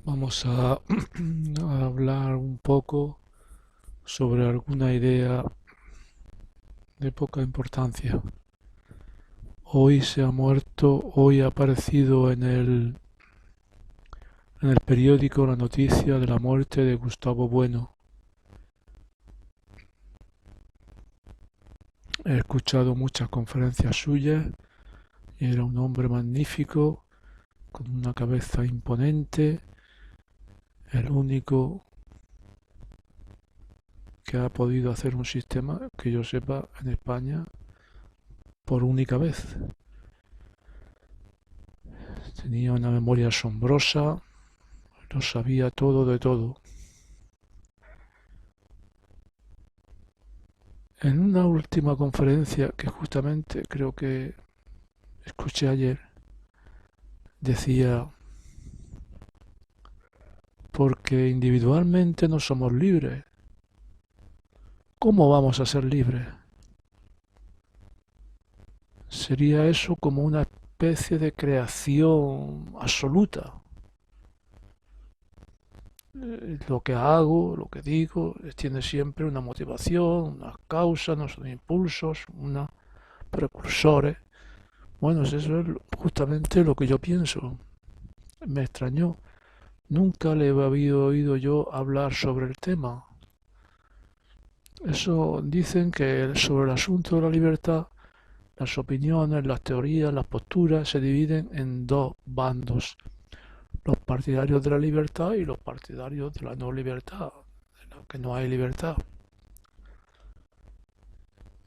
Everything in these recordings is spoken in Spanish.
Vamos a hablar un poco sobre alguna idea de poca importancia. Hoy ha aparecido en el periódico la noticia de la muerte de Gustavo Bueno. He escuchado muchas conferencias suyas y era un hombre magnífico, con una cabeza imponente, el único que ha podido hacer un sistema, que yo sepa, en España por única vez. Tenía una memoria asombrosa, lo sabía todo de todo. En una última conferencia que justamente creo que escuché ayer, decía, porque individualmente no somos libres, ¿cómo vamos a ser libres? Sería eso como una especie de creación absoluta. Lo que hago, lo que digo, tiene siempre una motivación, una causa, no son impulsos, unos precursores. Bueno, eso es justamente lo que yo pienso. Me extrañó. Nunca le había oído yo hablar sobre el tema. Eso dicen que sobre el asunto de la libertad, las opiniones, las teorías, las posturas se dividen en dos bandos. Los partidarios de la libertad y los partidarios de la no libertad, de la que no hay libertad.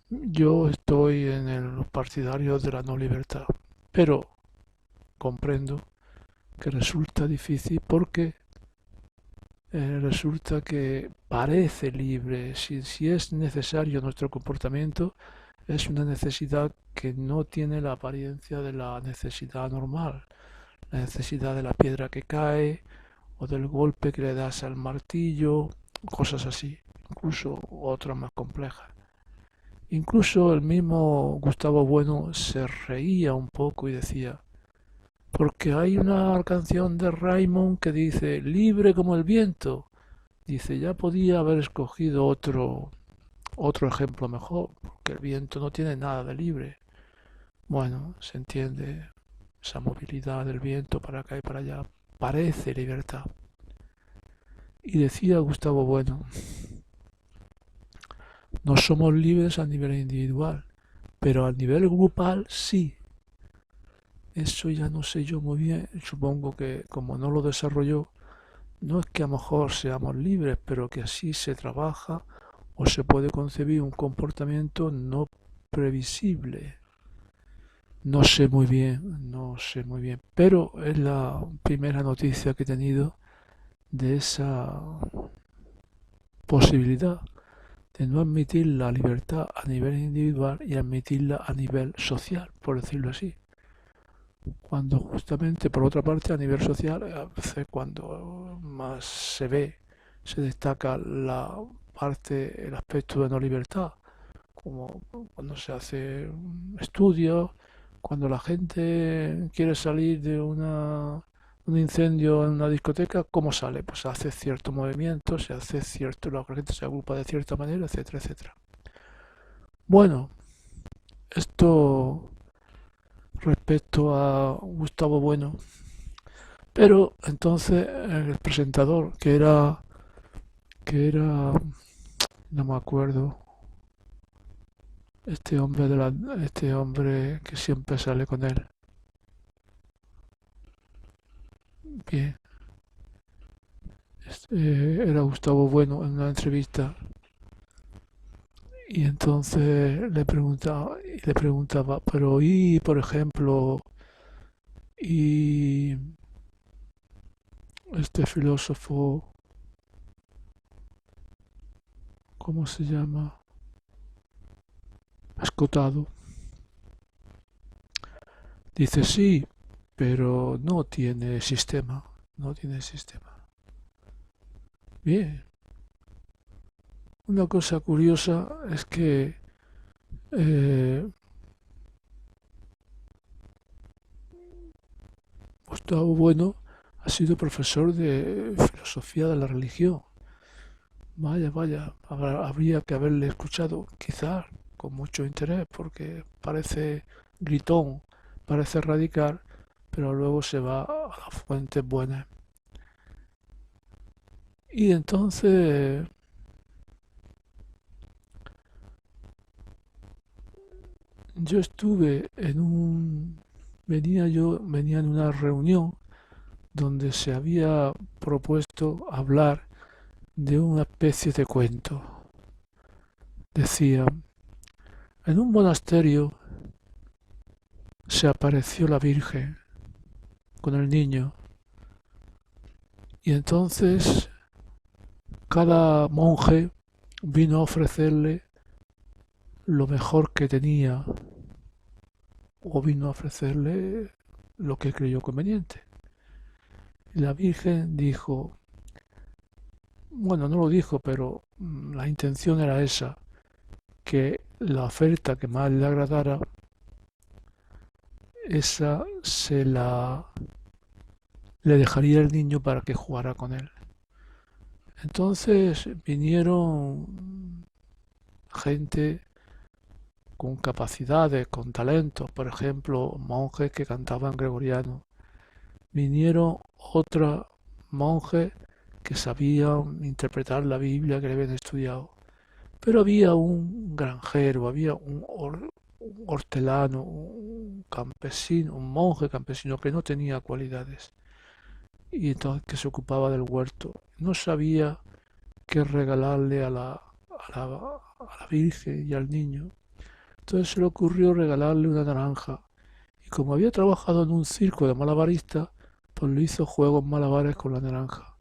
Yo estoy en los partidarios de la no libertad, pero comprendo que resulta difícil porque resulta que parece libre. Si es necesario nuestro comportamiento, es una necesidad que no tiene la apariencia de la necesidad normal, la necesidad de la piedra que cae o del golpe que le das al martillo, cosas así, incluso otras más complejas. Incluso el mismo Gustavo Bueno se reía un poco y decía, porque hay una canción de Raymond que dice, libre como el viento. Dice, ya podía haber escogido otro ejemplo mejor, porque el viento no tiene nada de libre. Bueno, se entiende esa movilidad del viento para acá y para allá. Parece libertad. Y decía Gustavo Bueno, no somos libres a nivel individual, pero a nivel grupal sí. Eso ya no sé yo muy bien. Supongo que como no lo desarrolló, no es que a lo mejor seamos libres, pero que así se trabaja o se puede concebir un comportamiento no previsible. No sé muy bien, no sé muy bien, pero es la primera noticia que he tenido de esa posibilidad de no admitir la libertad a nivel individual y admitirla a nivel social, por decirlo así. Cuando justamente, por otra parte, a nivel social, a veces cuando más se ve, se destaca la parte, el aspecto de no libertad, como cuando se hace estudios, cuando la gente quiere salir de un incendio en una discoteca, ¿cómo sale? Pues hace cierto movimiento, se hace cierto, la gente se agrupa de cierta manera, etcétera, etcétera. Bueno, esto respecto a Gustavo Bueno, pero entonces el presentador, que era, no me acuerdo, este hombre que siempre sale con él, bien, era Gustavo Bueno en una entrevista y entonces le preguntaba, pero y por ejemplo, y este filósofo, ¿cómo se llama? Escotado, dice sí, pero no tiene sistema, no tiene sistema. Bien, una cosa curiosa es que eh, Gustavo Bueno Ha sido profesor de filosofía de la religión. Vaya, vaya, habría que haberle escuchado, quizás con mucho interés, porque parece gritón, parece radical, pero luego se va a las fuentes buenas. Y entonces yo estuve en venía en una reunión donde se había propuesto hablar de una especie de cuento. Decía, en un monasterio se apareció la Virgen con el niño y entonces cada monje vino a ofrecerle lo mejor que tenía o vino a ofrecerle lo que creyó conveniente. Y la Virgen dijo, bueno, no lo dijo, pero la intención era esa, que la oferta que más le agradara, esa le dejaría el niño para que jugara con él. Entonces vinieron gente con capacidades, con talentos, por ejemplo, monjes que cantaban gregoriano. Vinieron otros monjes que sabían interpretar la Biblia, que le habían estudiado. Pero había un granjero, había un hortelano, un campesino, un monje campesino que no tenía cualidades y entonces que se ocupaba del huerto. No sabía qué regalarle a la Virgen y al niño. Entonces se le ocurrió regalarle una naranja. Y como había trabajado en un circo de malabaristas, pues le hizo juegos malabares con la naranja.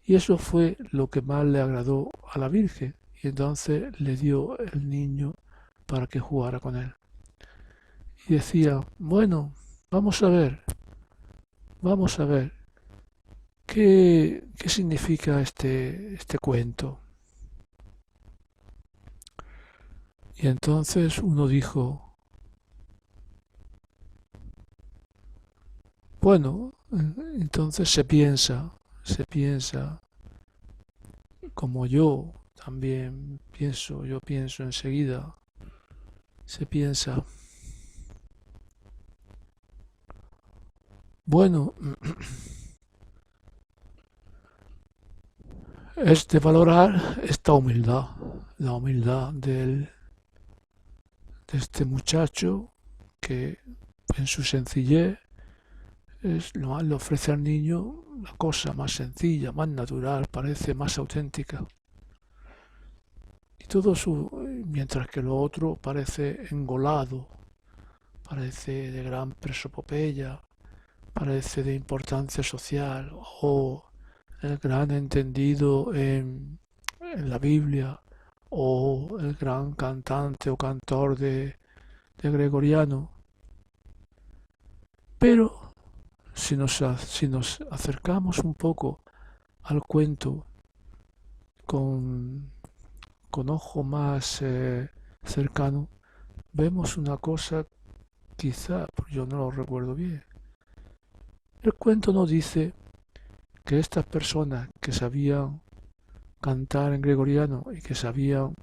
Y eso fue lo que más le agradó a la Virgen. Y entonces le dio el niño para que jugara con él. Y decía, bueno, vamos a ver, ¿qué significa este cuento? Y entonces uno dijo, bueno, entonces se piensa, como yo también pienso, yo pienso enseguida, se piensa, bueno, es de valorar esta humildad, la humildad de este muchacho que en su sencillez le ofrece al niño la cosa más sencilla, más natural, parece más auténtica. Y todo su, mientras que lo otro parece engolado, parece de gran presopopeya, parece de importancia social, o el gran entendido en la Biblia, o el gran cantante o cantor de gregoriano. Pero si nos acercamos un poco al cuento con, con ojo más cercano, vemos una cosa, quizá, porque yo no lo recuerdo bien. El cuento nos dice que estas personas que sabían cantar en gregoriano y que sabían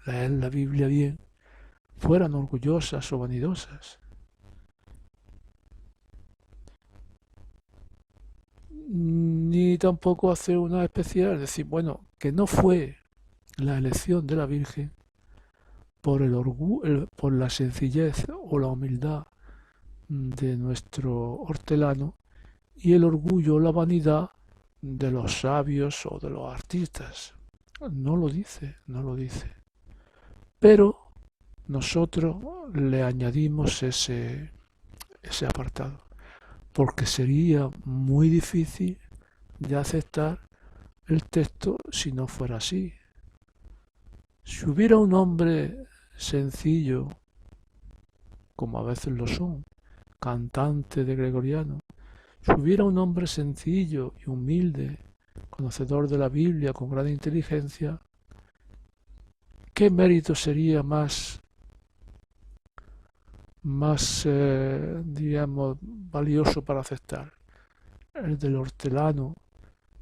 leer la Biblia bien, fueran orgullosas o vanidosas. Ni tampoco hacer una especial, decir, bueno, que no fue la elección de la Virgen por el orgullo, por la sencillez o la humildad de nuestro hortelano y el orgullo o la vanidad de los sabios o de los artistas. No lo dice, no lo dice. Pero nosotros le añadimos ese apartado, porque sería muy difícil de aceptar el texto si no fuera así. Si hubiera un hombre sencillo, como a veces lo son, cantante de gregoriano, si hubiera un hombre sencillo y humilde, conocedor de la Biblia con gran inteligencia, ¿qué mérito sería más digamos, valioso para aceptar? ¿El del hortelano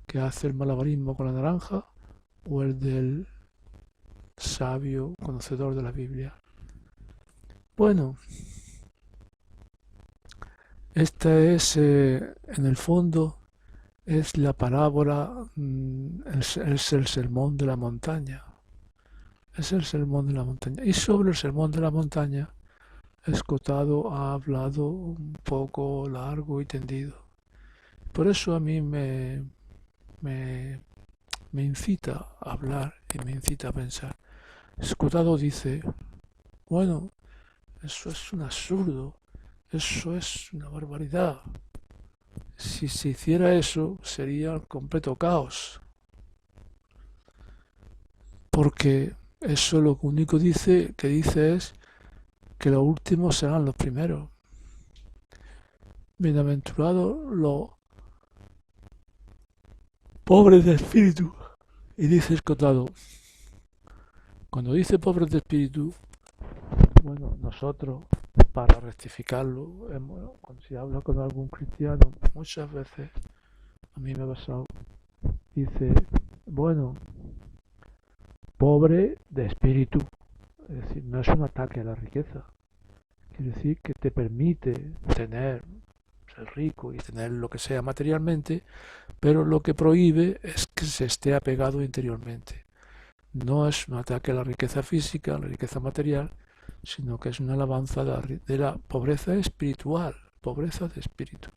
que hace el malabarismo con la naranja o el del sabio conocedor de la Biblia? Bueno, esta es, en el fondo, es la parábola, es el sermón de la montaña. Es el sermón de la montaña. Y sobre el sermón de la montaña, Escotado ha hablado un poco largo y tendido. Por eso a mí me, me incita a hablar y me incita a pensar. Escotado dice, bueno, eso es un absurdo, eso es una barbaridad. Si se hiciera eso, sería completo caos, porque eso lo único que dice es que los últimos serán los primeros. Bienaventurados los pobres de espíritu. Y dice Escotado, cuando dice pobres de espíritu, bueno, nosotros, para rectificarlo, cuando se habla con algún cristiano, muchas veces, a mí me ha pasado, dice, bueno, pobre de espíritu. Es decir, no es un ataque a la riqueza. Quiere decir que te permite tener, ser rico y tener lo que sea materialmente, pero lo que prohíbe es que se esté apegado interiormente. No es un ataque a la riqueza física, a la riqueza material, sino que es una alabanza de la pobreza espiritual, pobreza de espíritu.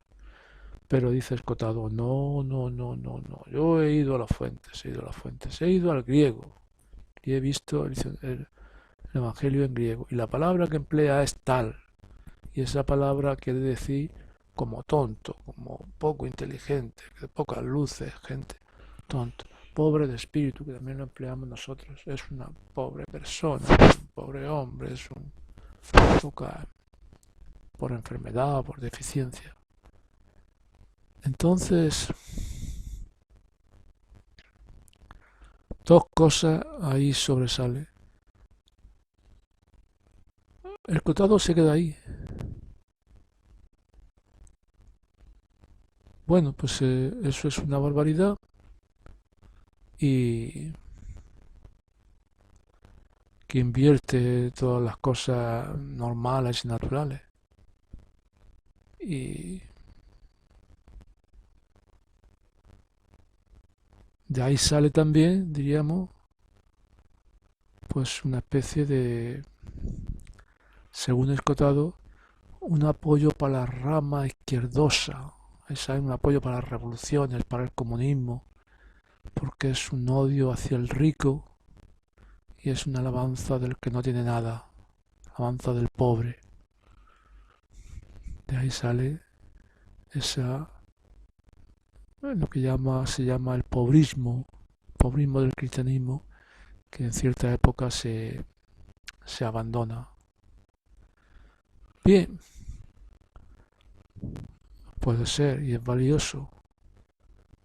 Pero dice Escotado, no, no, no, no, no. Yo he ido a las fuentes, he ido a las fuentes, he ido al griego y he visto el Evangelio en griego. Y la palabra que emplea es tal. Y esa palabra quiere decir como tonto, como poco inteligente, de pocas luces, gente, tonto. Pobre de espíritu, que también lo empleamos nosotros. Es una pobre persona, un pobre hombre, es un toca por enfermedad, por deficiencia. Entonces, dos cosas ahí sobresalen. El cotado se queda ahí. Bueno, pues eso es una barbaridad y que invierte todas las cosas normales y naturales. Y de ahí sale también, diríamos, pues una especie de, según Escotado, un apoyo para la rama izquierdosa. Es un apoyo para las revoluciones, para el comunismo, porque es un odio hacia el rico y es una alabanza del que no tiene nada, alabanza del pobre. De ahí sale esa, lo que se llama el pobrismo del cristianismo, que en cierta época se abandona. Bien, puede ser y es valioso,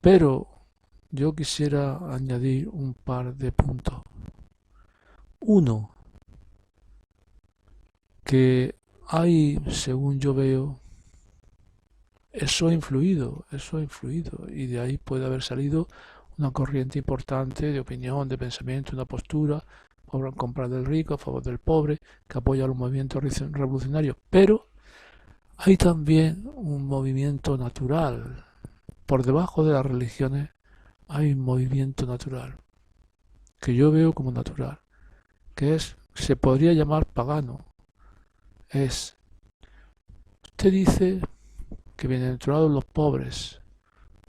pero yo quisiera añadir un par de puntos. Uno, que hay, según yo veo, eso ha influido y de ahí puede haber salido una corriente importante de opinión, de pensamiento, una postura en contra del rico, a favor del pobre, que apoya los movimientos revolucionarios, pero hay también un movimiento natural. Por debajo de las religiones hay un movimiento natural, que yo veo como natural, que se podría llamar pagano. Usted dice que bienaventurados los pobres,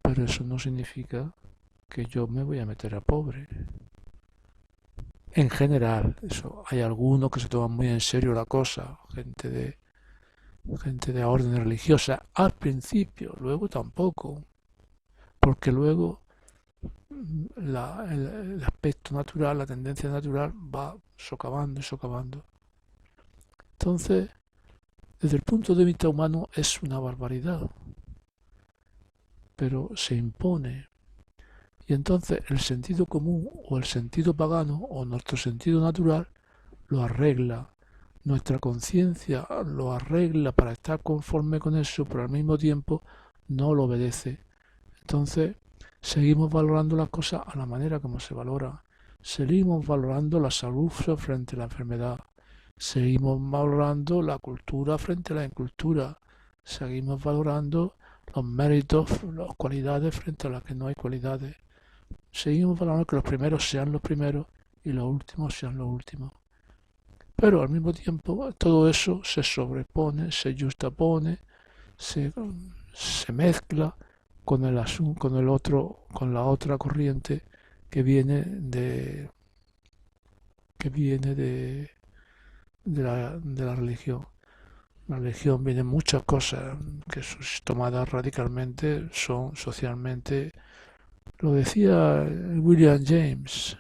pero eso no significa que yo me voy a meter a pobre. En general, eso, hay algunos que se toman muy en serio la cosa, gente de orden religiosa, al principio, luego tampoco, porque luego el aspecto natural, la tendencia natural va socavando y socavando. Entonces, desde el punto de vista humano es una barbaridad, pero se impone. Y entonces el sentido común o el sentido pagano o nuestro sentido natural lo arregla. Nuestra conciencia lo arregla para estar conforme con eso, pero al mismo tiempo no lo obedece, Entonces, seguimos valorando las cosas a la manera como se valora. Seguimos valorando la salud frente a la enfermedad. Seguimos valorando la cultura frente a la incultura. Seguimos valorando los méritos, las cualidades frente a las que no hay cualidades. Seguimos valorando que los primeros sean los primeros y los últimos sean los últimos. Pero al mismo tiempo todo eso se sobrepone, se justapone, se mezcla con con el otro, con la otra corriente que viene de la religión. La religión viene muchas cosas que tomadas radicalmente son socialmente, lo decía William James,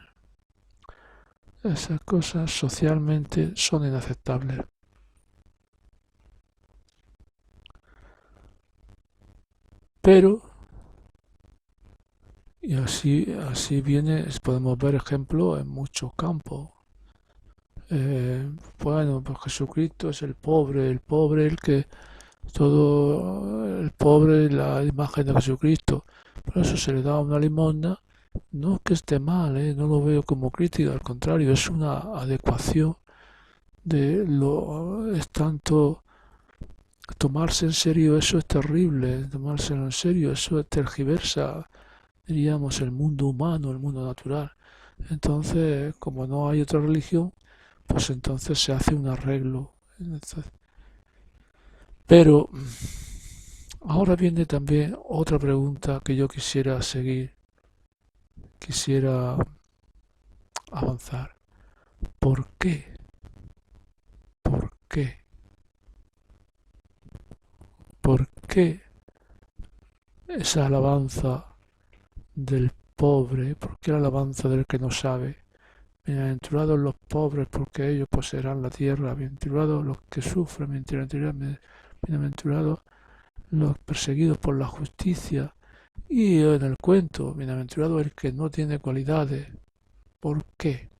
esas cosas socialmente son inaceptables. Pero, y así viene, podemos ver ejemplos en muchos campos. Bueno, pues Jesucristo es el pobre, el que todo el pobre, la imagen de Jesucristo. Por eso se le da una limosna. No es que esté mal, no lo veo como crítica, al contrario, es una adecuación de lo es tanto tomarse en serio, eso es terrible, tomárselo en serio, eso tergiversa, diríamos, el mundo humano, el mundo natural. Entonces, como no hay otra religión, pues entonces se hace un arreglo. Pero ahora viene también otra pregunta que yo quisiera seguir, quisiera avanzar. ¿Por qué? ¿Por qué? ¿Por qué esa alabanza del pobre? ¿Por qué la alabanza del que no sabe? Bienaventurados los pobres, porque ellos poseerán la tierra. Bienaventurados los que sufren, bienaventurados los perseguidos por la justicia. Y en el cuento, bienaventurado el que no tiene cualidades. ¿Por qué?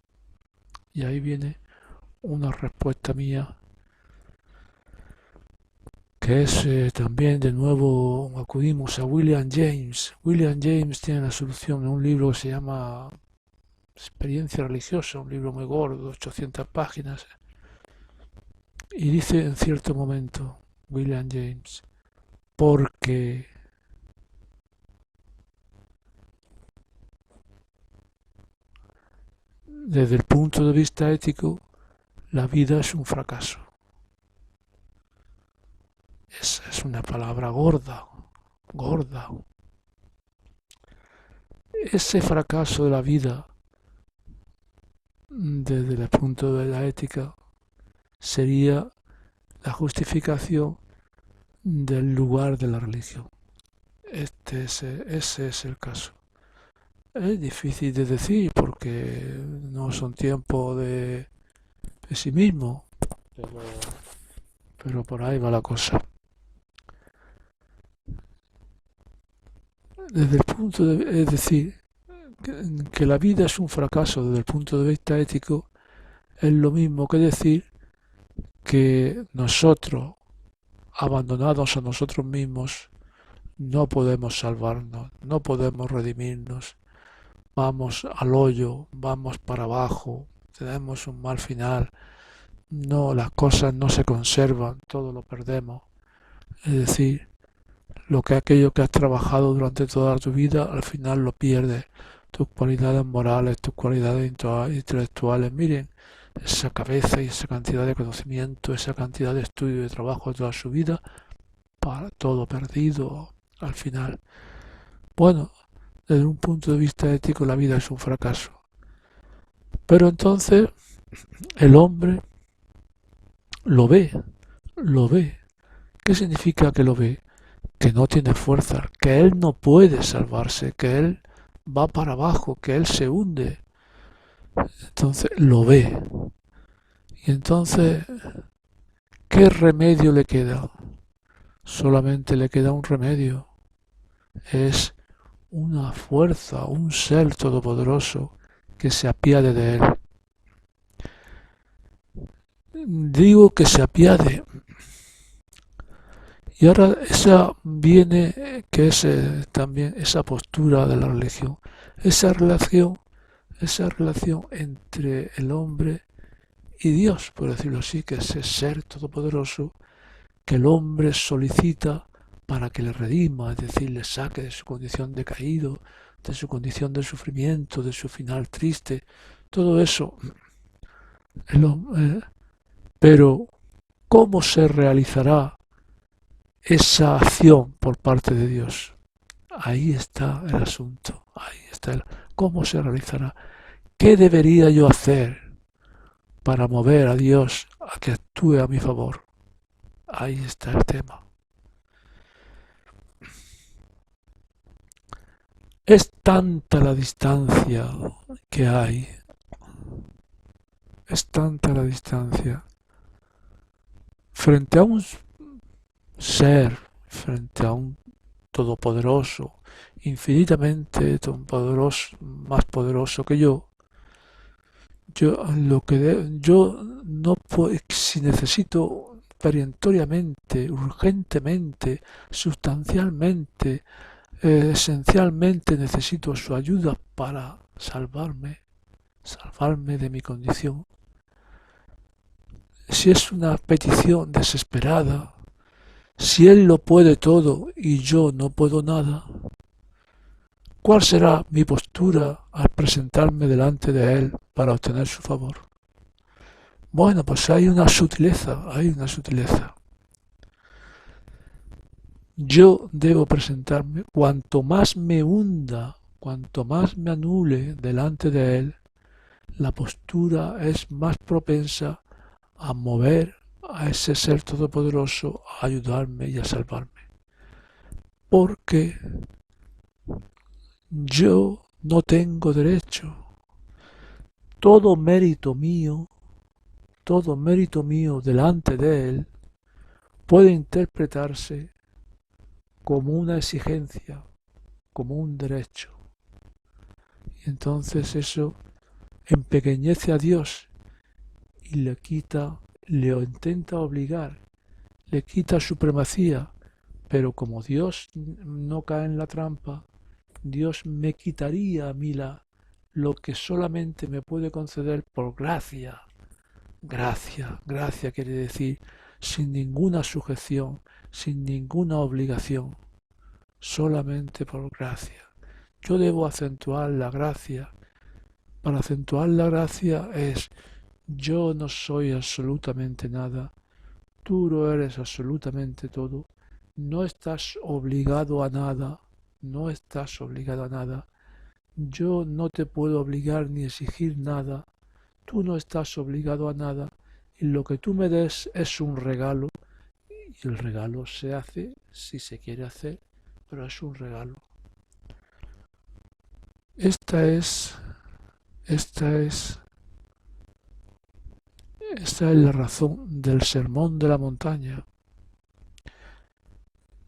Y ahí viene una respuesta mía, que es también de nuevo acudimos a William James. William James tiene la solución en un libro que se llama Experiencia religiosa, un libro muy gordo, 800 páginas. Y dice en cierto momento William James, porque desde el punto de vista ético, la vida es un fracaso. Esa es una palabra gorda, gorda. Ese fracaso de la vida, desde el punto de la ética, sería la justificación del lugar de la religión. Ese es el caso. Es difícil de decir porque no son tiempos de pesimismo, pero por ahí va la cosa. Desde el punto de, es decir, que la vida es un fracaso desde el punto de vista ético, es lo mismo que decir que nosotros, abandonados a nosotros mismos, no podemos salvarnos, no podemos redimirnos, vamos al hoyo, vamos para abajo, tenemos un mal final, no, las cosas no se conservan, todo lo perdemos. Es decir, aquello que has trabajado durante toda tu vida, al final lo pierdes. Tus cualidades morales, tus cualidades intelectuales. Miren, esa cabeza y esa cantidad de conocimiento, esa cantidad de estudio y de trabajo de toda su vida, para todo perdido al final. Bueno, desde un punto de vista ético la vida es un fracaso. Pero entonces el hombre lo ve, lo ve. ¿Qué significa que lo ve? Que no tiene fuerza, que él no puede salvarse, que él va para abajo, que él se hunde. Entonces lo ve. Y entonces, ¿qué remedio le queda? Solamente le queda un remedio. Es una fuerza, un ser todopoderoso que se apiade de él. Digo que se apiade. Y ahora esa viene, que es también esa postura de la religión, esa relación, esa relación entre el hombre y Dios, por decirlo así, que es ese ser todopoderoso que el hombre solicita para que le redima, es decir, le saque de su condición de caído, de su condición de sufrimiento, de su final triste, todo eso. Pero, ¿cómo se realizará esa acción por parte de Dios? Ahí está el asunto, ahí está cómo se realizará. ¿Qué debería yo hacer para mover a Dios a que actúe a mi favor? Ahí está el tema. Es tanta la distancia que hay, es tanta la distancia frente a un ser, frente a un todopoderoso, infinitamente poderoso, más poderoso que yo. Yo no puedo, si necesito perentoriamente, urgentemente, sustancialmente, esencialmente necesito su ayuda para salvarme de mi condición. Si es una petición desesperada, si Él lo puede todo y yo no puedo nada, ¿cuál será mi postura al presentarme delante de Él para obtener su favor? Bueno, pues hay una sutileza, hay una sutileza. Yo debo presentarme, cuanto más me hunda, cuanto más me anule delante de Él, la postura es más propensa a mover a ese ser todopoderoso a ayudarme y a salvarme. Porque yo no tengo derecho. Todo mérito mío delante de Él puede interpretarse como una exigencia, como un derecho. Y entonces eso empequeñece a Dios y le intenta obligar, le quita supremacía, pero como Dios no cae en la trampa, Dios me quitaría a mí lo que solamente me puede conceder por gracia. Gracia quiere decir sin ninguna sujeción, sin ninguna obligación, solamente por gracia. Yo debo acentuar la gracia. Para acentuar la gracia es yo no soy absolutamente nada, tú no eres absolutamente todo, no estás obligado a nada, no estás obligado a nada, yo no te puedo obligar ni exigir nada, tú no estás obligado a nada, y lo que tú me des es un regalo, y el regalo se hace si se quiere hacer, pero es un regalo. Esta es, esta es, esta es la razón del sermón de la montaña,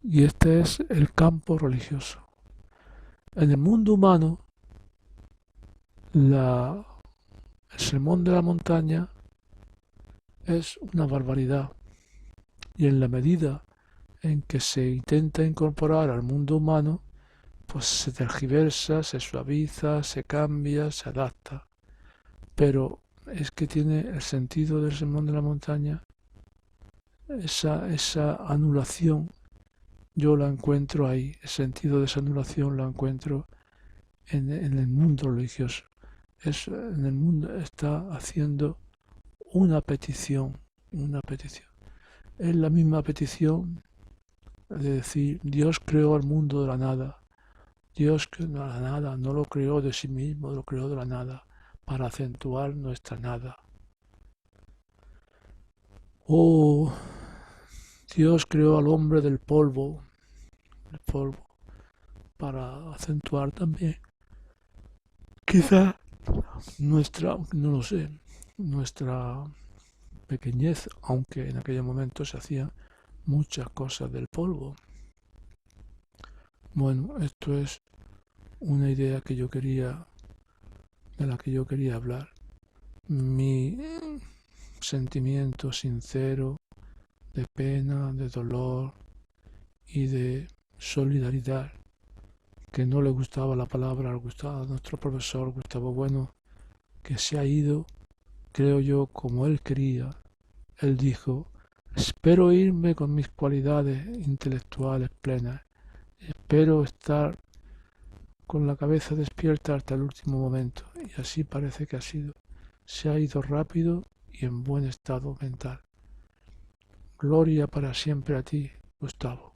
y este es el campo religioso. En el mundo humano, el sermón de la montaña es una barbaridad, y en la medida en que se intenta incorporar al mundo humano, pues se tergiversa, se suaviza, se cambia, se adapta. Pero es que tiene el sentido del sermón de la montaña, esa anulación, yo la encuentro ahí, el sentido de esa anulación la encuentro en el mundo religioso. En el mundo está haciendo una petición, una petición. Es la misma petición de decir, Dios creó el mundo de la nada. Dios creó de la nada, no lo creó de sí mismo, lo creó de la nada, para acentuar nuestra nada. Oh, Dios creó al hombre del polvo, para acentuar también, quizá no lo sé, nuestra pequeñez, aunque en aquel momento se hacían muchas cosas del polvo. Bueno, esto es una idea de la que yo quería hablar. Mi sentimiento sincero de pena, de dolor, y de solidaridad, que no le gustaba la palabra, le gustaba a nuestro profesor Gustavo Bueno, que se ha ido, creo yo, como él quería. Él dijo: espero irme con mis cualidades intelectuales plenas, espero estar con la cabeza despierta hasta el último momento, y así parece que ha sido. Se ha ido rápido y en buen estado mental. Gloria para siempre a ti, Gustavo.